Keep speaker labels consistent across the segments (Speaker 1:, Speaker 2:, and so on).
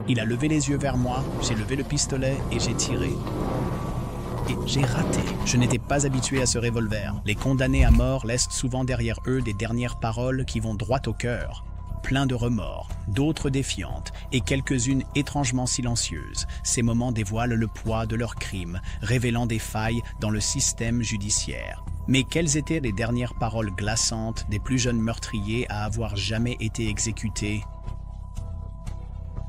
Speaker 1: Il a levé les yeux vers moi, j'ai levé le pistolet et j'ai tiré. Et j'ai raté. Je n'étais pas habitué à ce revolver. Les condamnés à mort laissent souvent derrière eux des dernières paroles qui vont droit au cœur. Plein de remords, d'autres défiantes et quelques-unes étrangement silencieuses. Ces moments dévoilent le poids de leurs crimes, révélant des failles dans le système judiciaire. Mais quelles étaient les dernières paroles glaçantes des plus jeunes meurtriers à avoir jamais été exécutés?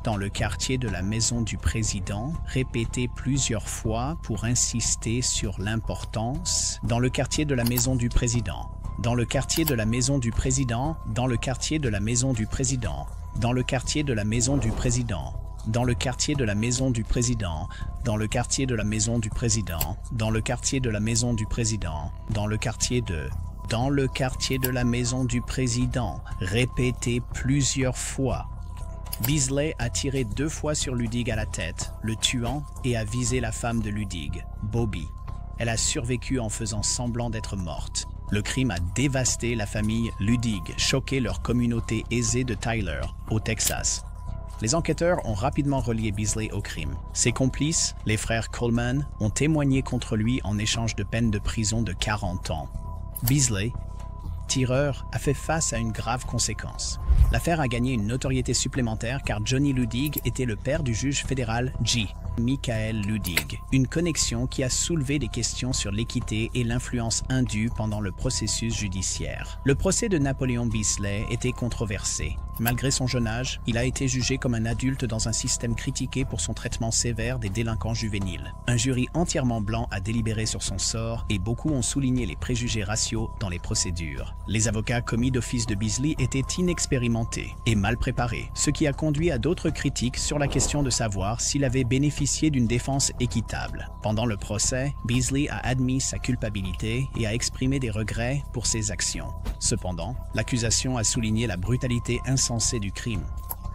Speaker 1: Dans le quartier de la maison du président, répété plusieurs fois pour insister sur l'importance. Dans le quartier de la maison du président. Dans le quartier de la maison du président. Dans le quartier de la maison du président. Dans le quartier de la maison du président. Dans le quartier de la maison du président. Dans le quartier de la maison du président. Dans le quartier de la maison du président. Dans le quartier de... Dans le quartier de la maison du président. Répété plusieurs fois. Beasley a tiré 2 fois sur Ludig à la tête, le tuant, et a visé la femme de Ludig, Bobby. Elle a survécu en faisant semblant d'être morte. Le crime a dévasté la famille Ludig, choqué leur communauté aisée de Tyler, au Texas. Les enquêteurs ont rapidement relié Beasley au crime. Ses complices, les frères Coleman, ont témoigné contre lui en échange de peines de prison de 40 ans. Beasley, tireur, a fait face à une grave conséquence. L'affaire a gagné une notoriété supplémentaire car Johnny Ludig était le père du juge fédéral J. Michael Ludig, une connexion qui a soulevé des questions sur l'équité et l'influence indue pendant le processus judiciaire. Le procès de Napoleon Beasley était controversé. Malgré son jeune âge, il a été jugé comme un adulte dans un système critiqué pour son traitement sévère des délinquants juvéniles. Un jury entièrement blanc a délibéré sur son sort et beaucoup ont souligné les préjugés raciaux dans les procédures. Les avocats commis d'office de Beasley étaient inexpérimentés et mal préparés, ce qui a conduit à d'autres critiques sur la question de savoir s'il avait bénéficié d'une défense équitable. Pendant le procès, Beasley a admis sa culpabilité et a exprimé des regrets pour ses actions. Cependant, l'accusation a souligné la brutalité insensée du crime.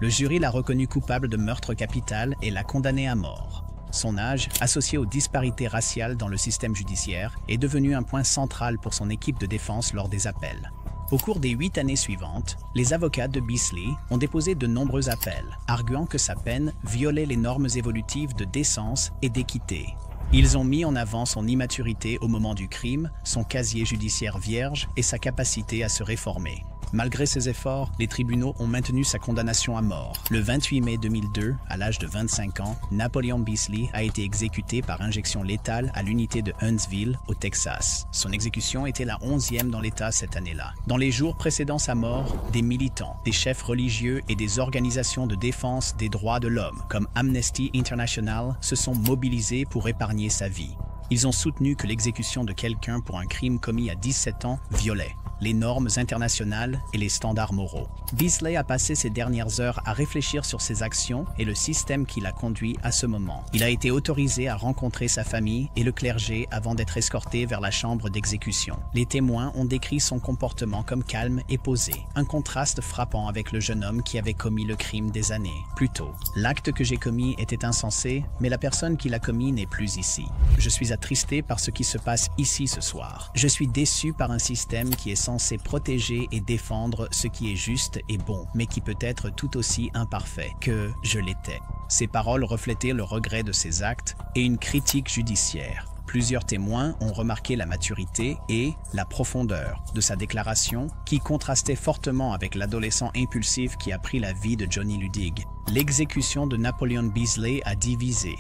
Speaker 1: Le jury l'a reconnu coupable de meurtre capital et l'a condamné à mort. Son âge, associé aux disparités raciales dans le système judiciaire, est devenu un point central pour son équipe de défense lors des appels. Au cours des 8 années suivantes, les avocats de Beasley ont déposé de nombreux appels, arguant que sa peine violait les normes évolutives de décence et d'équité. Ils ont mis en avant son immaturité au moment du crime, son casier judiciaire vierge et sa capacité à se réformer. Malgré ses efforts, les tribunaux ont maintenu sa condamnation à mort. Le 28 mai 2002, à l'âge de 25 ans, Napoleon Beasley a été exécuté par injection létale à l'unité de Huntsville, au Texas. Son exécution était la 11e dans l'État cette année-là. Dans les jours précédant sa mort, des militants, des chefs religieux et des organisations de défense des droits de l'homme, comme Amnesty International, se sont mobilisés pour épargner sa vie. Ils ont soutenu que l'exécution de quelqu'un pour un crime commis à 17 ans violait les normes internationales et les standards moraux. Beasley a passé ses dernières heures à réfléchir sur ses actions et le système qui l'a conduit à ce moment. Il a été autorisé à rencontrer sa famille et le clergé avant d'être escorté vers la chambre d'exécution. Les témoins ont décrit son comportement comme calme et posé, un contraste frappant avec le jeune homme qui avait commis le crime des années plus tôt. L'acte que j'ai commis était insensé, mais la personne qui l'a commis n'est plus ici. Je suis attristé par ce qui se passe ici ce soir. Je suis déçu par un système qui est censé protéger et défendre ce qui est juste et bon, mais qui peut être tout aussi imparfait que je l'étais. Ces paroles reflétaient le regret de ses actes et une critique judiciaire. Plusieurs témoins ont remarqué la maturité et la profondeur de sa déclaration qui contrastait fortement avec l'adolescent impulsif qui a pris la vie de Johnny Ludig. L'exécution de Napoleon Beasley a divisé.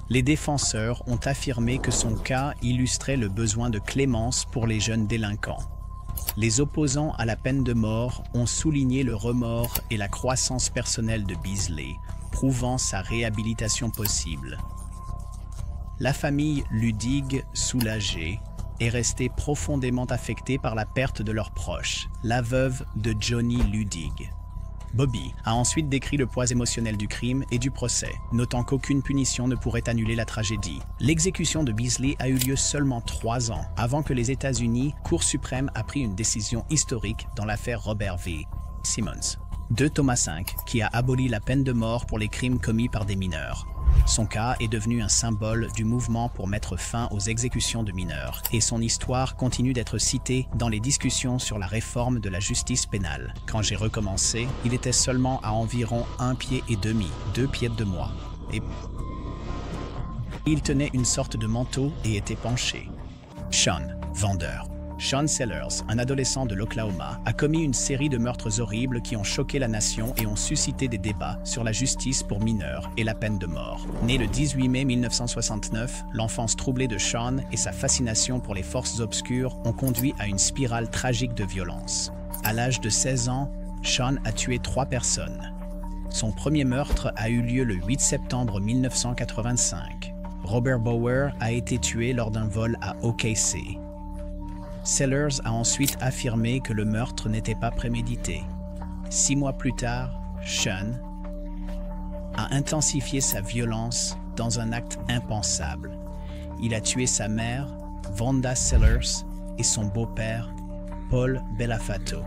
Speaker 1: Les défenseurs ont affirmé que son cas illustrait le besoin de clémence pour les jeunes délinquants. Les opposants à la peine de mort ont souligné le remords et la croissance personnelle de Beasley, prouvant sa réhabilitation possible. La famille Ludig, soulagée, est restée profondément affectée par la perte de leurs proches, la veuve de Johnny Ludig. Bobby a ensuite décrit le poids émotionnel du crime et du procès, notant qu'aucune punition ne pourrait annuler la tragédie. L'exécution de Beasley a eu lieu seulement 3 ans avant que les États-Unis, Cour suprême a pris une décision historique dans l'affaire Robert V. Simmons. 2. Thomas V, qui a aboli la peine de mort pour les crimes commis par des mineurs. Son cas est devenu un symbole du mouvement pour mettre fin aux exécutions de mineurs, et son histoire continue d'être citée dans les discussions sur la réforme de la justice pénale. Quand j'ai recommencé, il était seulement à environ 1,5 pied, 2 pieds de moi, et il tenait une sorte de manteau et était penché. Sean, vendeur. Sean Sellers, un adolescent de l'Oklahoma, a commis une série de meurtres horribles qui ont choqué la nation et ont suscité des débats sur la justice pour mineurs et la peine de mort. Né le 18 mai 1969, l'enfance troublée de Sean et sa fascination pour les forces obscures ont conduit à une spirale tragique de violence. À l'âge de 16 ans, Sean a tué 3 personnes. Son premier meurtre a eu lieu le 8 septembre 1985. Robert Bauer a été tué lors d'un vol à OKC. Sellers a ensuite affirmé que le meurtre n'était pas prémédité. 6 mois plus tard, Sean a intensifié sa violence dans un acte impensable. Il a tué sa mère, Vonda Sellers, et son beau-père, Paul Bellafato.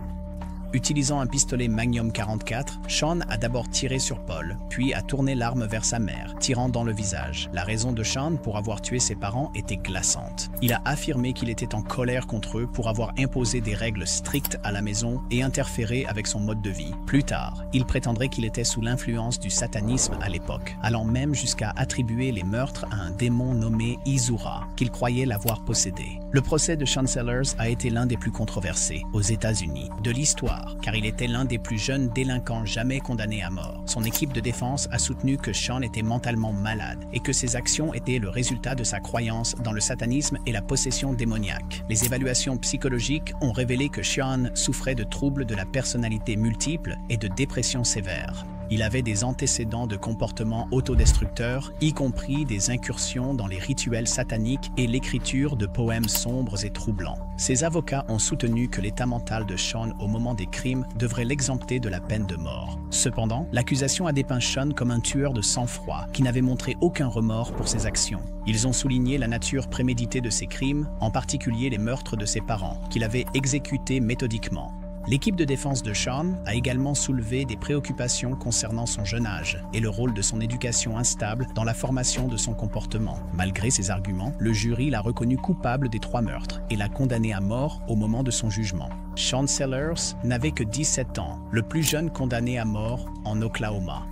Speaker 1: Utilisant un pistolet Magnum 44, Sean a d'abord tiré sur Paul, puis a tourné l'arme vers sa mère, tirant dans le visage. La raison de Sean pour avoir tué ses parents était glaçante. Il a affirmé qu'il était en colère contre eux pour avoir imposé des règles strictes à la maison et interféré avec son mode de vie. Plus tard, il prétendrait qu'il était sous l'influence du satanisme à l'époque, allant même jusqu'à attribuer les meurtres à un démon nommé Izura, qu'il croyait l'avoir possédé. Le procès de Sean Sellers a été l'un des plus controversés aux États-Unis de l'histoire, car il était l'un des plus jeunes délinquants jamais condamnés à mort. Son équipe de défense a soutenu que Sean était mentalement malade et que ses actions étaient le résultat de sa croyance dans le satanisme et la possession démoniaque. Les évaluations psychologiques ont révélé que Sean souffrait de troubles de la personnalité multiples et de dépression sévère. Il avait des antécédents de comportements autodestructeurs, y compris des incursions dans les rituels sataniques et l'écriture de poèmes sombres et troublants. Ses avocats ont soutenu que l'état mental de Sean au moment des crimes devrait l'exempter de la peine de mort. Cependant, l'accusation a dépeint Sean comme un tueur de sang-froid qui n'avait montré aucun remords pour ses actions. Ils ont souligné la nature préméditée de ses crimes, en particulier les meurtres de ses parents, qu'il avait exécutés méthodiquement. L'équipe de défense de Sean a également soulevé des préoccupations concernant son jeune âge et le rôle de son éducation instable dans la formation de son comportement. Malgré ces arguments, le jury l'a reconnu coupable des 3 meurtres et l'a condamné à mort au moment de son jugement. Sean Sellers n'avait que 17 ans, le plus jeune condamné à mort en Oklahoma.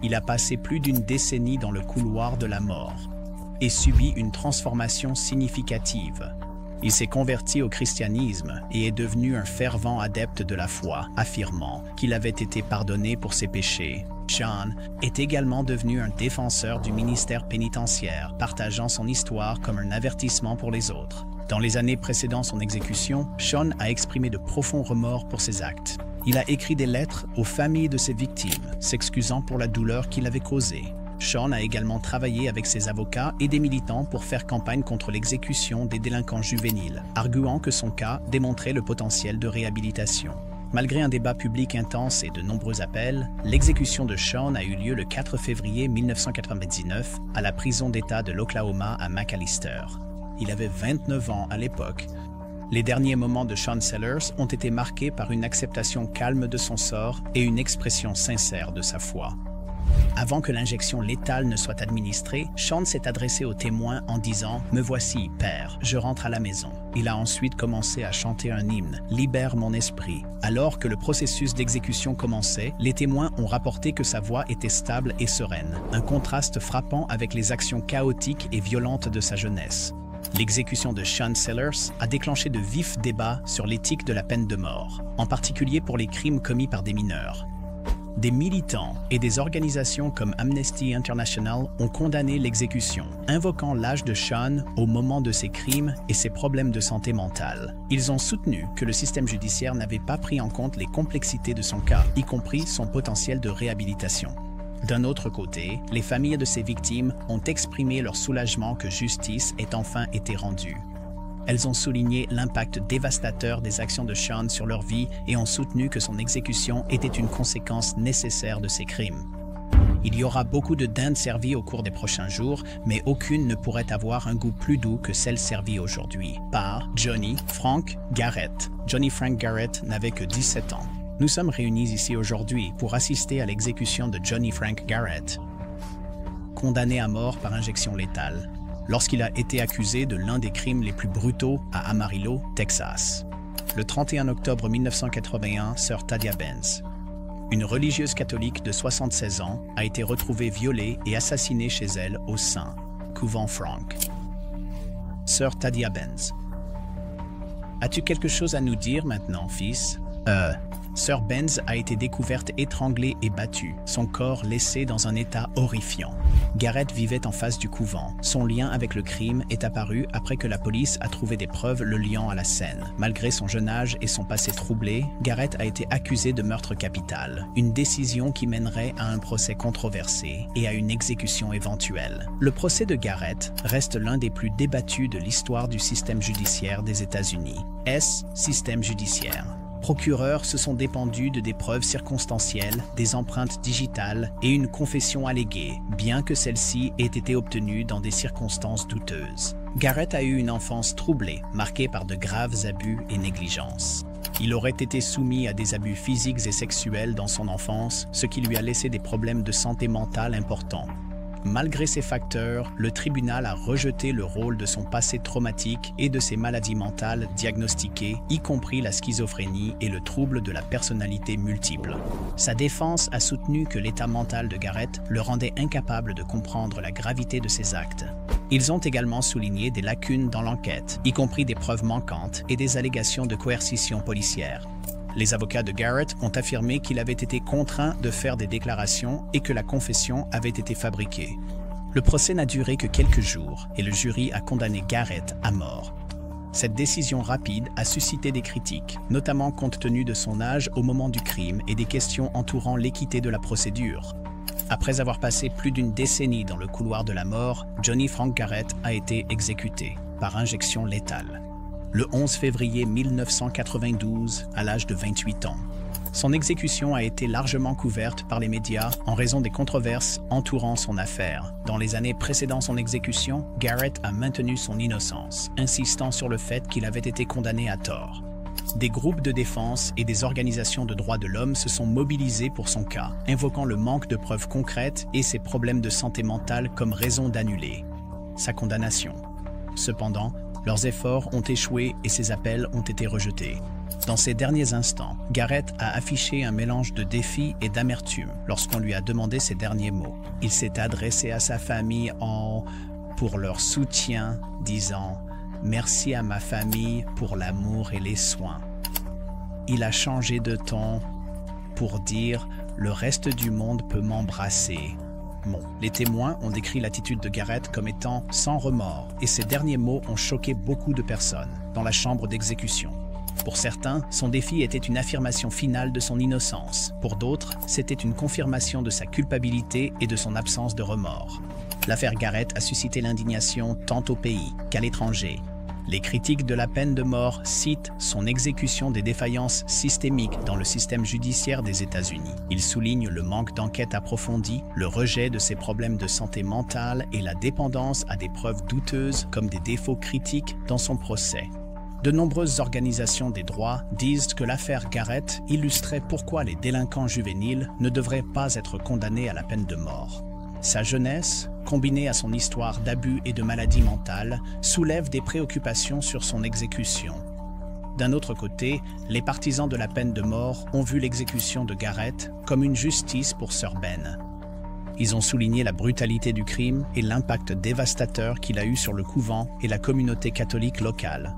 Speaker 1: Il a passé plus d'une décennie dans le couloir de la mort et subi une transformation significative. Il s'est converti au christianisme et est devenu un fervent adepte de la foi, affirmant qu'il avait été pardonné pour ses péchés. Sean est également devenu un défenseur du ministère pénitentiaire, partageant son histoire comme un avertissement pour les autres. Dans les années précédant son exécution, Sean a exprimé de profonds remords pour ses actes. Il a écrit des lettres aux familles de ses victimes, s'excusant pour la douleur qu'il avait causée. Sean a également travaillé avec ses avocats et des militants pour faire campagne contre l'exécution des délinquants juvéniles, arguant que son cas démontrait le potentiel de réhabilitation. Malgré un débat public intense et de nombreux appels, l'exécution de Sean a eu lieu le 4 février 1999 à la prison d'État de l'Oklahoma à McAllister. Il avait 29 ans à l'époque. Les derniers moments de Sean Sellers ont été marqués par une acceptation calme de son sort et une expression sincère de sa foi. Avant que l'injection létale ne soit administrée, Sean s'est adressé aux témoins en disant « Me voici, Père, je rentre à la maison ». Il a ensuite commencé à chanter un hymne « Libère mon esprit ». Alors que le processus d'exécution commençait, les témoins ont rapporté que sa voix était stable et sereine, un contraste frappant avec les actions chaotiques et violentes de sa jeunesse. L'exécution de Sean Sellers a déclenché de vifs débats sur l'éthique de la peine de mort, en particulier pour les crimes commis par des mineurs. Des militants et des organisations comme Amnesty International ont condamné l'exécution, invoquant l'âge de Sean au moment de ses crimes et ses problèmes de santé mentale. Ils ont soutenu que le système judiciaire n'avait pas pris en compte les complexités de son cas, y compris son potentiel de réhabilitation. D'un autre côté, les familles de ses victimes ont exprimé leur soulagement que justice ait enfin été rendue. Elles ont souligné l'impact dévastateur des actions de Sean sur leur vie et ont soutenu que son exécution était une conséquence nécessaire de ses crimes. Il y aura beaucoup de dindes servies au cours des prochains jours, mais aucune ne pourrait avoir un goût plus doux que celle servie aujourd'hui par Johnny Frank Garrett. Johnny Frank Garrett n'avait que 17 ans. Nous sommes réunis ici aujourd'hui pour assister à l'exécution de Johnny Frank Garrett, condamné à mort par injection létale, lorsqu'il a été accusé de l'un des crimes les plus brutaux à Amarillo, Texas. Le 31 octobre 1981, sœur Tadia Benz, une religieuse catholique de 76 ans, a été retrouvée violée et assassinée chez elle au St. Couvent Frank. Sœur Tadia Benz. As-tu quelque chose à nous dire maintenant, fils? Sœur Benz a été découverte étranglée et battue, son corps laissé dans un état horrifiant. Garrett vivait en face du couvent. Son lien avec le crime est apparu après que la police a trouvé des preuves le liant à la scène. Malgré son jeune âge et son passé troublé, Garrett a été accusé de meurtre capital, une décision qui mènerait à un procès controversé et à une exécution éventuelle. Le procès de Garrett reste l'un des plus débattus de l'histoire du système judiciaire des États-Unis. Système judiciaire. Procureurs se sont dépendus de des preuves circonstancielles, des empreintes digitales et une confession alléguée, bien que celle-ci ait été obtenue dans des circonstances douteuses. Garrett a eu une enfance troublée, marquée par de graves abus et négligences. Il aurait été soumis à des abus physiques et sexuels dans son enfance, ce qui lui a laissé des problèmes de santé mentale importants. Malgré ces facteurs, le tribunal a rejeté le rôle de son passé traumatique et de ses maladies mentales diagnostiquées, y compris la schizophrénie et le trouble de la personnalité multiple. Sa défense a soutenu que l'état mental de Garrett le rendait incapable de comprendre la gravité de ses actes. Ils ont également souligné des lacunes dans l'enquête, y compris des preuves manquantes et des allégations de coercition policière. Les avocats de Garrett ont affirmé qu'il avait été contraint de faire des déclarations et que la confession avait été fabriquée. Le procès n'a duré que quelques jours et le jury a condamné Garrett à mort. Cette décision rapide a suscité des critiques, notamment compte tenu de son âge au moment du crime et des questions entourant l'équité de la procédure. Après avoir passé plus d'une décennie dans le couloir de la mort, Johnny Frank Garrett a été exécuté par injection létale le 11 février 1992, à l'âge de 28 ans. Son exécution a été largement couverte par les médias en raison des controverses entourant son affaire. Dans les années précédant son exécution, Garrett a maintenu son innocence, insistant sur le fait qu'il avait été condamné à tort. Des groupes de défense et des organisations de droits de l'homme se sont mobilisés pour son cas, invoquant le manque de preuves concrètes et ses problèmes de santé mentale comme raison d'annuler sa condamnation. Cependant, leurs efforts ont échoué et ses appels ont été rejetés. Dans ces derniers instants, Garrett a affiché un mélange de défi et d'amertume lorsqu'on lui a demandé ces derniers mots. Il s'est adressé à sa famille pour leur soutien, disant « Merci à ma famille pour l'amour et les soins ». Il a changé de ton pour dire « Le reste du monde peut m'embrasser ». Les témoins ont décrit l'attitude de Garrett comme étant sans remords et ces derniers mots ont choqué beaucoup de personnes dans la chambre d'exécution. Pour certains, son défi était une affirmation finale de son innocence. Pour d'autres, c'était une confirmation de sa culpabilité et de son absence de remords. L'affaire Garrett a suscité l'indignation tant au pays qu'à l'étranger. Les critiques de la peine de mort citent son exécution des défaillances systémiques dans le système judiciaire des États-Unis. Ils soulignent le manque d'enquête approfondie, le rejet de ses problèmes de santé mentale et la dépendance à des preuves douteuses comme des défauts critiques dans son procès. De nombreuses organisations des droits disent que l'affaire Garrett illustrait pourquoi les délinquants juvéniles ne devraient pas être condamnés à la peine de mort. Sa jeunesse, combinée à son histoire d'abus et de maladies mentales, soulève des préoccupations sur son exécution. D'un autre côté, les partisans de la peine de mort ont vu l'exécution de Garrett comme une justice pour Sœur Ben. Ils ont souligné la brutalité du crime et l'impact dévastateur qu'il a eu sur le couvent et la communauté catholique locale.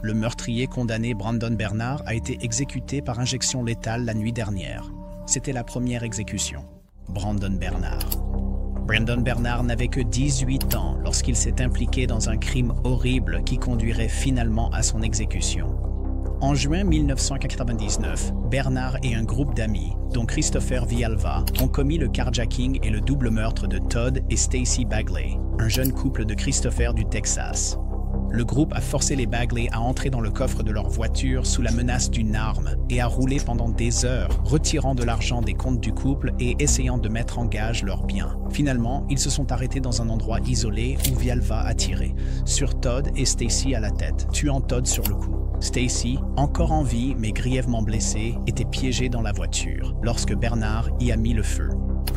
Speaker 1: Le meurtrier condamné Brandon Bernard a été exécuté par injection létale la nuit dernière. C'était la première exécution. Brandon Bernard n'avait que 18 ans lorsqu'il s'est impliqué dans un crime horrible qui conduirait finalement à son exécution. En juin 1999, Bernard et un groupe d'amis, dont Christopher Villalva, ont commis le carjacking et le double meurtre de Todd et Stacy Bagley, un jeune couple de Christopher du Texas. Le groupe a forcé les Bagley à entrer dans le coffre de leur voiture sous la menace d'une arme et a roulé pendant des heures, retirant de l'argent des comptes du couple et essayant de mettre en gage leurs biens. Finalement, ils se sont arrêtés dans un endroit isolé où Villalva a tiré sur Todd et Stacy à la tête, tuant Todd sur le coup. Stacy, encore en vie mais grièvement blessée, était piégée dans la voiture lorsque Bernard y a mis le feu.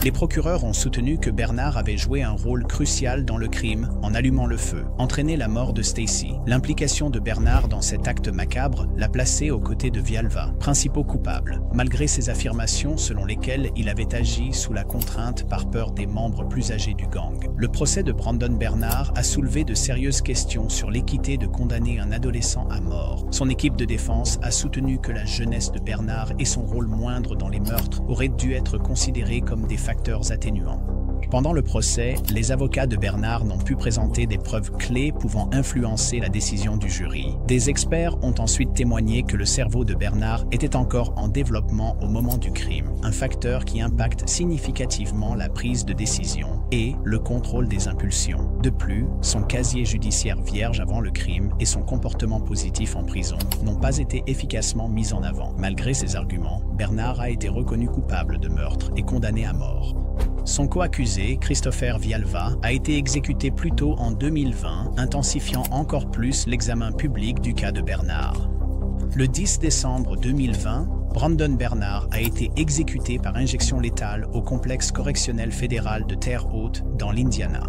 Speaker 1: Les procureurs ont soutenu que Bernard avait joué un rôle crucial dans le crime en allumant le feu, entraîné la mort de Stacy. L'implication de Bernard dans cet acte macabre l'a placé aux côtés de Villalva, principaux coupables, malgré ses affirmations selon lesquelles il avait agi sous la contrainte par peur des membres plus âgés du gang. Le procès de Brandon Bernard a soulevé de sérieuses questions sur l'équité de condamner un adolescent à mort. Son équipe de défense a soutenu que la jeunesse de Bernard et son rôle moindre dans les meurtres auraient dû être considérés comme des facteurs atténuants. Pendant le procès, les avocats de Bernard n'ont pu présenter des preuves clés pouvant influencer la décision du jury. Des experts ont ensuite témoigné que le cerveau de Bernard était encore en développement au moment du crime, un facteur qui impacte significativement la prise de décision et le contrôle des impulsions. De plus, son casier judiciaire vierge avant le crime et son comportement positif en prison n'ont pas été efficacement mis en avant. Malgré ces arguments, Bernard a été reconnu coupable de meurtre et condamné à mort. Son co-accusé, Christopher Villalva, a été exécuté plus tôt en 2020, intensifiant encore plus l'examen public du cas de Bernard. Le 10 décembre 2020, Brandon Bernard a été exécuté par injection létale au complexe correctionnel fédéral de Terre Haute dans l'Indiana.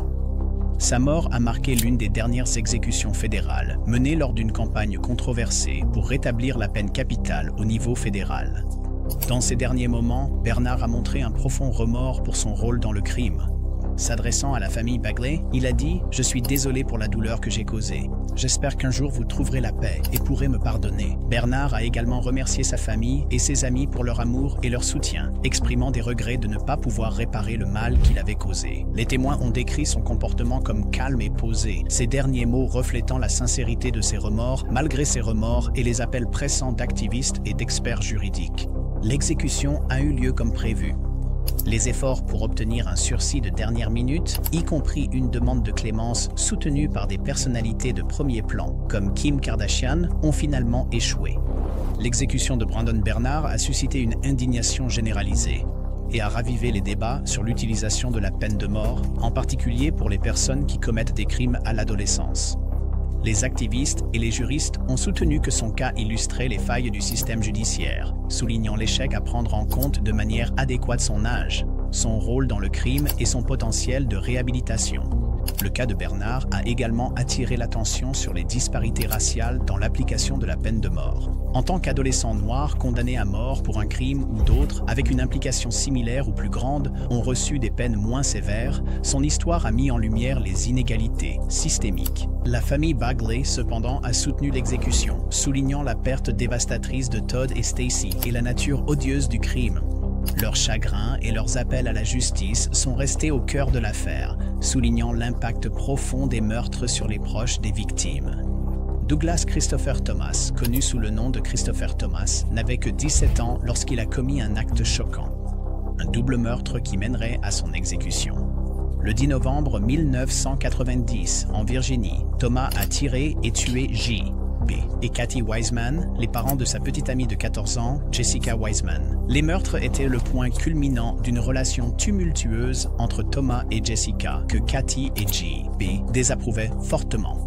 Speaker 1: Sa mort a marqué l'une des dernières exécutions fédérales, menées lors d'une campagne controversée pour rétablir la peine capitale au niveau fédéral. Dans ces derniers moments, Bernard a montré un profond remords pour son rôle dans le crime. S'adressant à la famille Bagley, il a dit « Je suis désolé pour la douleur que j'ai causée. J'espère qu'un jour vous trouverez la paix et pourrez me pardonner. » Bernard a également remercié sa famille et ses amis pour leur amour et leur soutien, exprimant des regrets de ne pas pouvoir réparer le mal qu'il avait causé. Les témoins ont décrit son comportement comme calme et posé, ces derniers mots reflétant la sincérité de ses remords, malgré ses remords et les appels pressants d'activistes et d'experts juridiques. L'exécution a eu lieu comme prévu. Les efforts pour obtenir un sursis de dernière minute, y compris une demande de clémence soutenue par des personnalités de premier plan, comme Kim Kardashian, ont finalement échoué. L'exécution de Brandon Bernard a suscité une indignation généralisée et a ravivé les débats sur l'utilisation de la peine de mort, en particulier pour les personnes qui commettent des crimes à l'adolescence. Les activistes et les juristes ont soutenu que son cas illustrait les failles du système judiciaire, soulignant l'échec à prendre en compte de manière adéquate son âge, son rôle dans le crime et son potentiel de réhabilitation. Le cas de Bernard a également attiré l'attention sur les disparités raciales dans l'application de la peine de mort. En tant qu'adolescent noir condamné à mort pour un crime ou d'autres, avec une implication similaire ou plus grande, ont reçu des peines moins sévères, son histoire a mis en lumière les inégalités systémiques. La famille Bagley, cependant, a soutenu l'exécution, soulignant la perte dévastatrice de Todd et Stacy et la nature odieuse du crime. Leurs chagrins et leurs appels à la justice sont restés au cœur de l'affaire, soulignant l'impact profond des meurtres sur les proches des victimes. Douglas Christopher Thomas, connu sous le nom de Christopher Thomas, n'avait que 17 ans lorsqu'il a commis un acte choquant. Un double meurtre qui mènerait à son exécution. Le 10 novembre 1990, en Virginie, Thomas a tiré et tué J.B. et Kathy Wiseman, les parents de sa petite amie de 14 ans, Jessica Wiseman. Les meurtres étaient le point culminant d'une relation tumultueuse entre Thomas et Jessica, que Kathy et J.B. désapprouvaient fortement.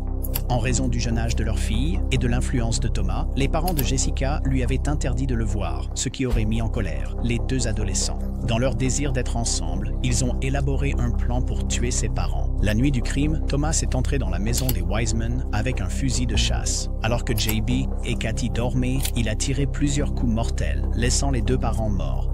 Speaker 1: En raison du jeune âge de leur fille et de l'influence de Thomas, les parents de Jessica lui avaient interdit de le voir, ce qui aurait mis en colère les deux adolescents. Dans leur désir d'être ensemble, ils ont élaboré un plan pour tuer ses parents. La nuit du crime, Thomas est entré dans la maison des Wiseman avec un fusil de chasse. Alors que JB et Kathy dormaient, il a tiré plusieurs coups mortels, laissant les deux parents morts.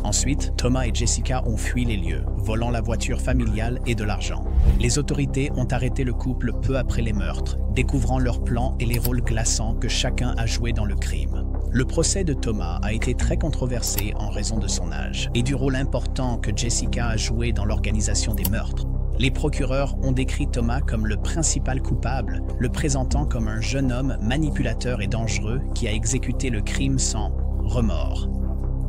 Speaker 1: Ensuite, Thomas et Jessica ont fui les lieux, volant la voiture familiale et de l'argent. Les autorités ont arrêté le couple peu après les meurtres, découvrant leurs plans et les rôles glaçants que chacun a joués dans le crime. Le procès de Thomas a été très controversé en raison de son âge et du rôle important que Jessica a joué dans l'organisation des meurtres. Les procureurs ont décrit Thomas comme le principal coupable, le présentant comme un jeune homme manipulateur et dangereux qui a exécuté le crime sans remords.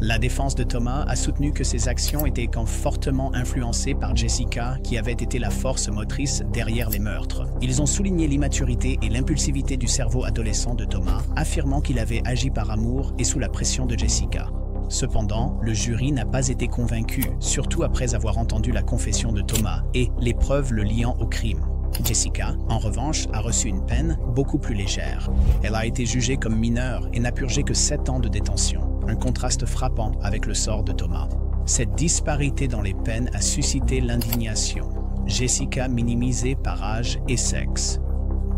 Speaker 1: La défense de Thomas a soutenu que ses actions étaient fortement influencées par Jessica, qui avait été la force motrice derrière les meurtres. Ils ont souligné l'immaturité et l'impulsivité du cerveau adolescent de Thomas, affirmant qu'il avait agi par amour et sous la pression de Jessica. Cependant, le jury n'a pas été convaincu, surtout après avoir entendu la confession de Thomas et les preuves le liant au crime. Jessica, en revanche, a reçu une peine beaucoup plus légère. Elle a été jugée comme mineure et n'a purgé que 7 ans de détention, un contraste frappant avec le sort de Thomas. Cette disparité dans les peines a suscité l'indignation. Jessica minimisée par âge et sexe.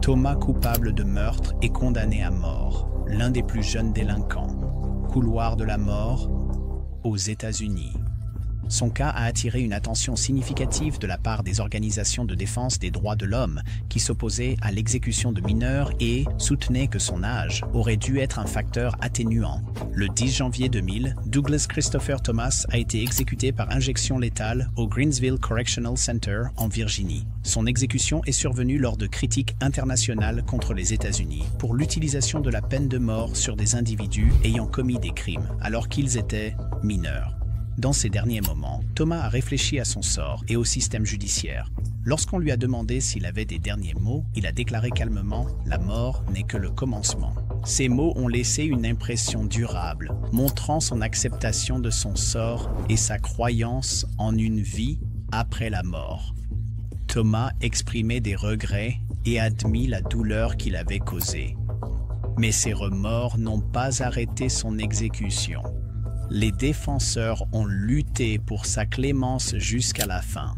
Speaker 1: Thomas coupable de meurtre et condamné à mort, l'un des plus jeunes délinquants. Couloir de la mort aux États-Unis. Son cas a attiré une attention significative de la part des organisations de défense des droits de l'homme qui s'opposaient à l'exécution de mineurs et soutenaient que son âge aurait dû être un facteur atténuant. Le 10 janvier 2000, Douglas Christopher Thomas a été exécuté par injection létale au Greensville Correctional Center en Virginie. Son exécution est survenue lors de critiques internationales contre les États-Unis pour l'utilisation de la peine de mort sur des individus ayant commis des crimes alors qu'ils étaient mineurs. Dans ces derniers moments, Thomas a réfléchi à son sort et au système judiciaire. Lorsqu'on lui a demandé s'il avait des derniers mots, il a déclaré calmement « La mort n'est que le commencement ». Ces mots ont laissé une impression durable, montrant son acceptation de son sort et sa croyance en une vie après la mort. Thomas exprimait des regrets et admit la douleur qu'il avait causée. Mais ces remords n'ont pas arrêté son exécution. Les défenseurs ont lutté pour sa clémence jusqu'à la fin.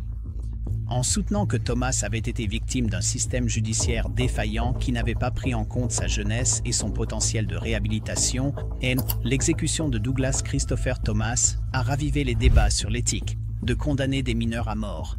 Speaker 1: En soutenant que Thomas avait été victime d'un système judiciaire défaillant qui n'avait pas pris en compte sa jeunesse et son potentiel de réhabilitation, l'exécution de Douglas Christopher Thomas a ravivé les débats sur l'éthique de condamner des mineurs à mort.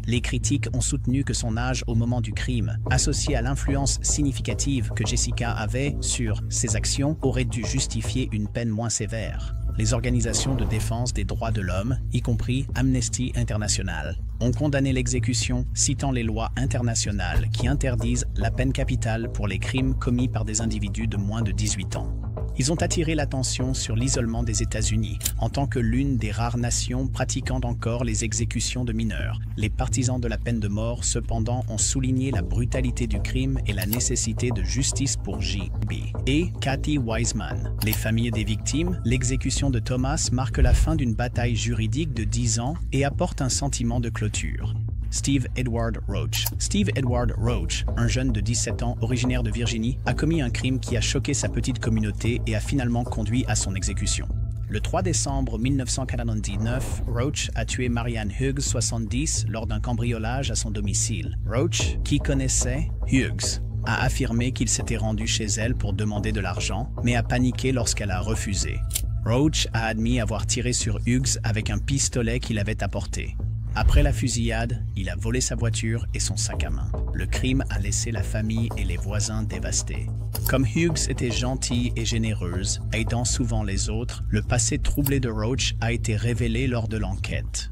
Speaker 1: Les critiques ont soutenu que son âge au moment du crime, associé à l'influence significative que Jessica avait sur ses actions, aurait dû justifier une peine moins sévère. Les organisations de défense des droits de l'homme, y compris Amnesty International, ont condamné l'exécution, citant les lois internationales qui interdisent la peine capitale pour les crimes commis par des individus de moins de 18 ans. Ils ont attiré l'attention sur l'isolement des États-Unis, en tant que l'une des rares nations pratiquant encore les exécutions de mineurs. Les partisans de la peine de mort, cependant, ont souligné la brutalité du crime et la nécessité de justice pour J.B. et Kathy Wiseman. Les familles des victimes, l'exécution de Thomas marque la fin d'une bataille juridique de 10 ans et apporte un sentiment de clôture. Steve Edward Roach. Steve Edward Roach, un jeune de 17 ans originaire de Virginie, a commis un crime qui a choqué sa petite communauté et a finalement conduit à son exécution. Le 3 décembre 1999, Roach a tué Marianne Hughes, 70, lors d'un cambriolage à son domicile. Roach, qui connaissait Hughes, a affirmé qu'il s'était rendu chez elle pour demander de l'argent, mais a paniqué lorsqu'elle a refusé. Roach a admis avoir tiré sur Hughes avec un pistolet qu'il avait apporté. Après la fusillade, il a volé sa voiture et son sac à main. Le crime a laissé la famille et les voisins dévastés. Comme Hughes était gentille et généreuse, aidant souvent les autres, le passé troublé de Roach a été révélé lors de l'enquête.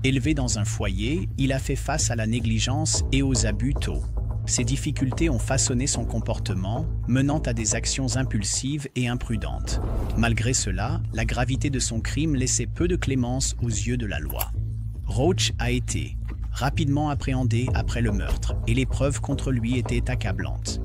Speaker 1: Élevé dans un foyer, il a fait face à la négligence et aux abus tôt. Ces difficultés ont façonné son comportement, menant à des actions impulsives et imprudentes. Malgré cela, la gravité de son crime laissait peu de clémence aux yeux de la loi. Roach a été rapidement appréhendé après le meurtre et les preuves contre lui étaient accablantes.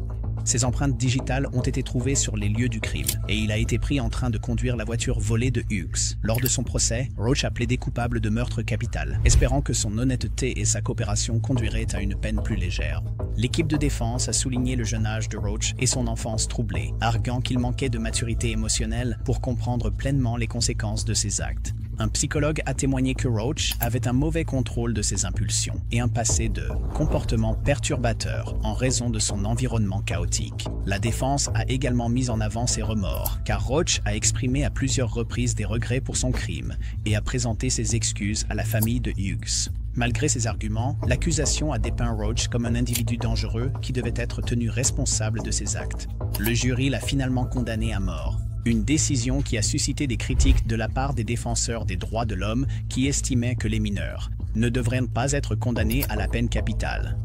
Speaker 1: Ses empreintes digitales ont été trouvées sur les lieux du crime et il a été pris en train de conduire la voiture volée de Hughes. Lors de son procès, Roach a plaidé coupable de meurtre capital, espérant que son honnêteté et sa coopération conduiraient à une peine plus légère. L'équipe de défense a souligné le jeune âge de Roach et son enfance troublée, arguant qu'il manquait de maturité émotionnelle pour comprendre pleinement les conséquences de ses actes. Un psychologue a témoigné que Roach avait un mauvais contrôle de ses impulsions et un passé de comportement perturbateur en raison de son environnement chaotique. La défense a également mis en avant ses remords, car Roach a exprimé à plusieurs reprises des regrets pour son crime et a présenté ses excuses à la famille de Hughes. Malgré ces arguments, l'accusation a dépeint Roach comme un individu dangereux qui devait être tenu responsable de ses actes. Le jury l'a finalement condamné à mort. Une décision qui a suscité des critiques de la part des défenseurs des droits de l'homme qui estimaient que les mineurs ne devraient pas être condamnés à la peine capitale.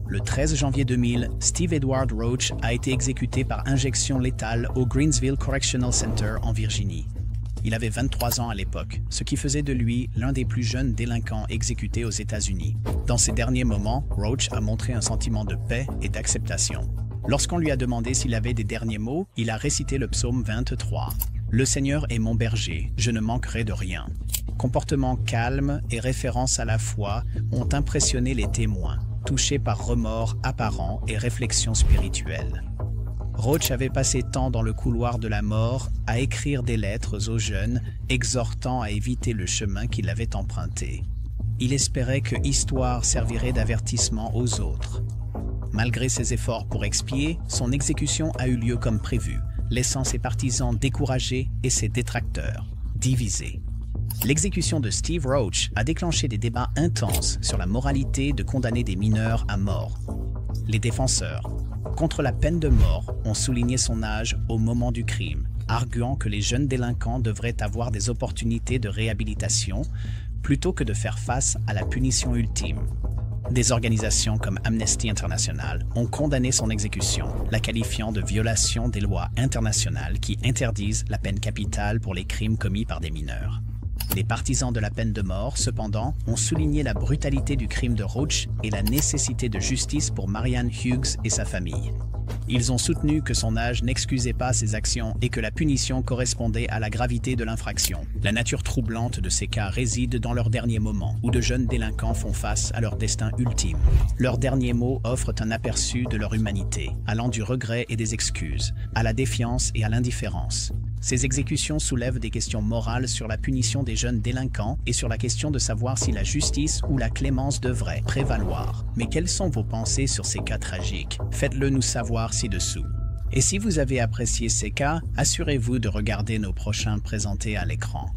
Speaker 1: Le 13 janvier 2000, Steve Edward Roach a été exécuté par injection létale au Greensville Correctional Center en Virginie. Il avait 23 ans à l'époque, ce qui faisait de lui l'un des plus jeunes délinquants exécutés aux États-Unis. Dans ces derniers moments, Roach a montré un sentiment de paix et d'acceptation. Lorsqu'on lui a demandé s'il avait des derniers mots, il a récité le psaume 23. « Le Seigneur est mon berger, je ne manquerai de rien ». Comportement calme et référence à la foi ont impressionné les témoins. touché par remords apparents et réflexions spirituelles. Roach avait passé tant dans le couloir de la mort à écrire des lettres aux jeunes, exhortant à éviter le chemin qu'il avait emprunté. Il espérait que Histoire servirait d'avertissement aux autres. Malgré ses efforts pour expier, son exécution a eu lieu comme prévu, laissant ses partisans découragés et ses détracteurs divisés. L'exécution de Steve Roach a déclenché des débats intenses sur la moralité de condamner des mineurs à mort. Les défenseurs contre la peine de mort ont souligné son âge au moment du crime, arguant que les jeunes délinquants devraient avoir des opportunités de réhabilitation plutôt que de faire face à la punition ultime. Des organisations comme Amnesty International ont condamné son exécution, la qualifiant de violation des lois internationales qui interdisent la peine capitale pour les crimes commis par des mineurs. Les partisans de la peine de mort, cependant, ont souligné la brutalité du crime de Roach et la nécessité de justice pour Marianne Hughes et sa famille. Ils ont soutenu que son âge n'excusait pas ses actions et que la punition correspondait à la gravité de l'infraction. La nature troublante de ces cas réside dans leurs derniers moments, où de jeunes délinquants font face à leur destin ultime. Leurs derniers mots offrent un aperçu de leur humanité, allant du regret et des excuses, à la défiance et à l'indifférence. Ces exécutions soulèvent des questions morales sur la punition des jeunes délinquants et sur la question de savoir si la justice ou la clémence devrait prévaloir. Mais quelles sont vos pensées sur ces cas tragiques? Faites-le nous savoir ci-dessous. Et si vous avez apprécié ces cas, assurez-vous de regarder nos prochains présentés à l'écran.